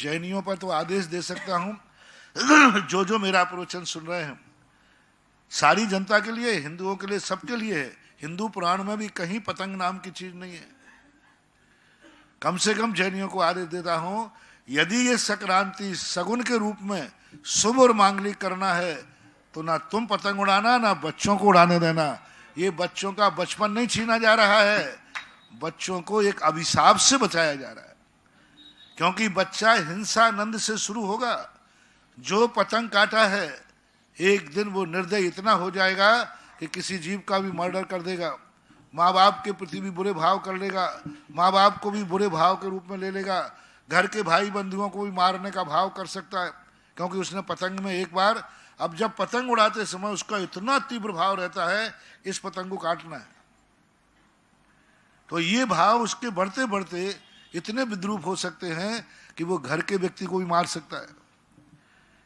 जैनियों पर तो आदेश दे सकता हूं, जो मेरा प्रवचन सुन रहे हैं, सारी जनता के लिए, हिंदुओं के लिए, सबके लिए है। हिंदू पुराण में भी कहीं पतंग नाम की चीज नहीं है। कम से कम जैनियों को आदेश देता हूं, यदि ये संक्रांति सगुन के रूप में शुभ और मांगलिक करना है तो ना तुम पतंग उड़ाना, ना बच्चों को उड़ाने देना। ये बच्चों का बचपन नहीं छीना जा रहा है, बच्चों को एक अभिशाप से बचाया जा रहा है। क्योंकि बच्चा हिंसा नंद से शुरू होगा। जो पतंग काटा है, एक दिन वो निर्दय इतना हो जाएगा कि किसी जीव का भी मर्डर कर देगा, माँ बाप के प्रति भी बुरे भाव कर लेगा, माँ बाप को भी बुरे भाव के रूप में ले लेगा, घर के भाई बंधुओं को भी मारने का भाव कर सकता है, क्योंकि उसने पतंग में एक बार, अब जब पतंग उड़ाते समय उसका इतना तीव्र भाव रहता है, इस पतंग को काटना है, तो ये भाव उसके बढ़ते बढ़ते इतने विद्रूप हो सकते हैं कि वो घर के व्यक्ति को भी मार सकता है।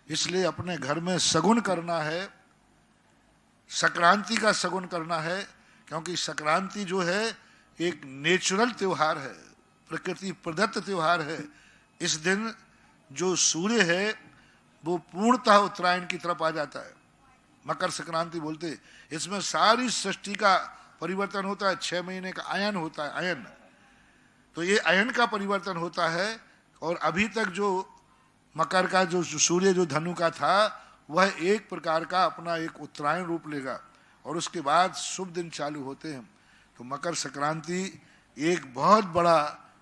इसलिए अपने घर में सगुन करना है, संक्रांति का सगुन करना है, क्योंकि संक्रांति जो है एक नेचुरल त्योहार है, प्रकृति प्रदत्त त्योहार है। इस दिन जो सूर्य है वो पूर्णतः उत्तरायण की तरफ आ जाता है, मकर संक्रांति बोलते। इसमें सारी सृष्टि का परिवर्तन होता है, 6 महीने का अयन होता है, अयन। तो ये अयन का परिवर्तन होता है, और अभी तक जो मकर का जो सूर्य जो धनु का था, वह एक प्रकार का अपना एक उत्तरायण रूप लेगा, और उसके बाद शुभ दिन चालू होते हैं। तो मकर संक्रांति एक बहुत बड़ा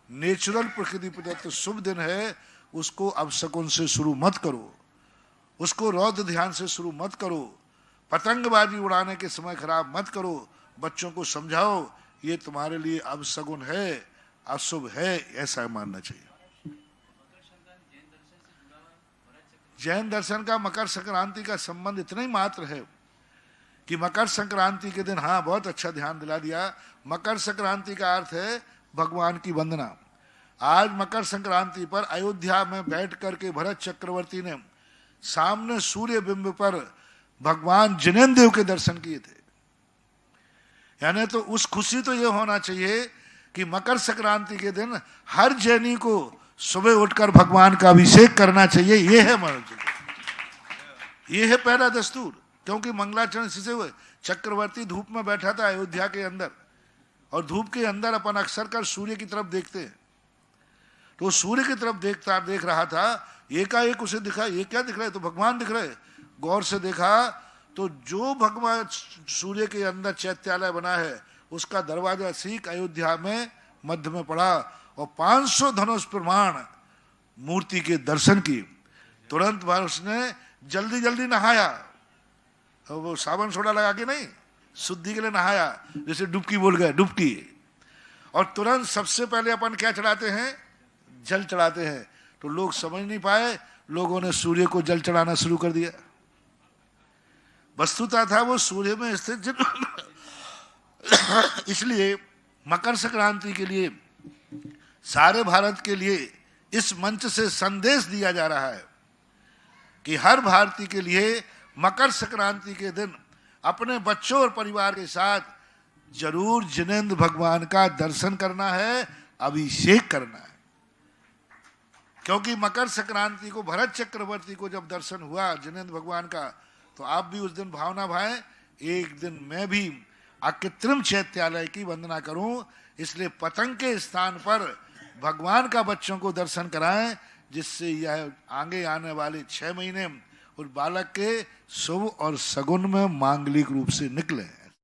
नेचुरल प्रकृति प्रदत्त शुभ दिन है। उसको अपशकुन से शुरू मत करो, उसको रौद्र ध्यान से शुरू मत करो, पतंगबाजी उड़ाने के समय खराब मत करो। बच्चों को समझाओ ये तुम्हारे लिए अपशकुन है, अशुभ है, ऐसा मानना चाहिए। जैन दर्शन का मकर संक्रांति का संबंध इतना ही मात्र है कि मकर संक्रांति के दिन, हाँ बहुत अच्छा ध्यान दिला दिया, मकर संक्रांति का अर्थ है भगवान की वंदना। आज मकर संक्रांति पर अयोध्या में बैठ करके भरत चक्रवर्ती ने सामने सूर्य बिंब पर भगवान जिनेन्द्र देव के दर्शन किए थे। यानी तो उस खुशी तो ये होना चाहिए कि मकर संक्रांति के दिन हर जैनी को सुबह उठकर भगवान का अभिषेक करना चाहिए। ये है ये है पहला दस्तूर। क्योंकि मंगलाचरण इसी से हुए। चक्रवर्ती धूप में बैठा था अयोध्या के अंदर, और धूप के अंदर अपन अक्सर कर सूर्य की तरफ देखते हैं, तो सूर्य की तरफ देख रहा था। एकाएक उसे दिखा, ये क्या दिख रहा है? तो भगवान दिख रहे। गौर से देखा तो जो भगवान सूर्य के अंदर चैत्यालय बना है, उसका दरवाजा सीख अयोध्या में मध्य में पड़ा, और 500 धनुष प्रमाण मूर्ति के दर्शन किए। तुरंत उसने जल्दी जल्दी नहाया, और वो साबुन सोडा लगा के नहीं, शुद्धि के लिए नहाया, जैसे डुबकी बोल गए, डुबकी। और तुरंत सबसे पहले अपन क्या चढ़ाते हैं? जल चढ़ाते हैं। तो लोग समझ नहीं पाए, लोगों ने सूर्य को जल चढ़ाना शुरू कर दिया। वस्तुतः था वो सूर्य में स्थित इसलिए मकर संक्रांति के लिए सारे भारत के लिए इस मंच से संदेश दिया जा रहा है कि हर भारतीय के लिए मकर संक्रांति के दिन अपने बच्चों और परिवार के साथ जरूर जिनेन्द्र भगवान का दर्शन करना है, अभिषेक करना है। क्योंकि मकर संक्रांति को भरत चक्रवर्ती को जब दर्शन हुआ जिनेन्द्र भगवान का, तो आप भी उस दिन भावना भाएं, एक दिन मैं भी अकृत्रिम चैत्यालय की वंदना करूं। इसलिए पतंग के स्थान पर भगवान का बच्चों को दर्शन कराएं, जिससे यह आगे आने वाले 6 महीने उस बालक के शुभ और सगुन में मांगलिक रूप से निकले।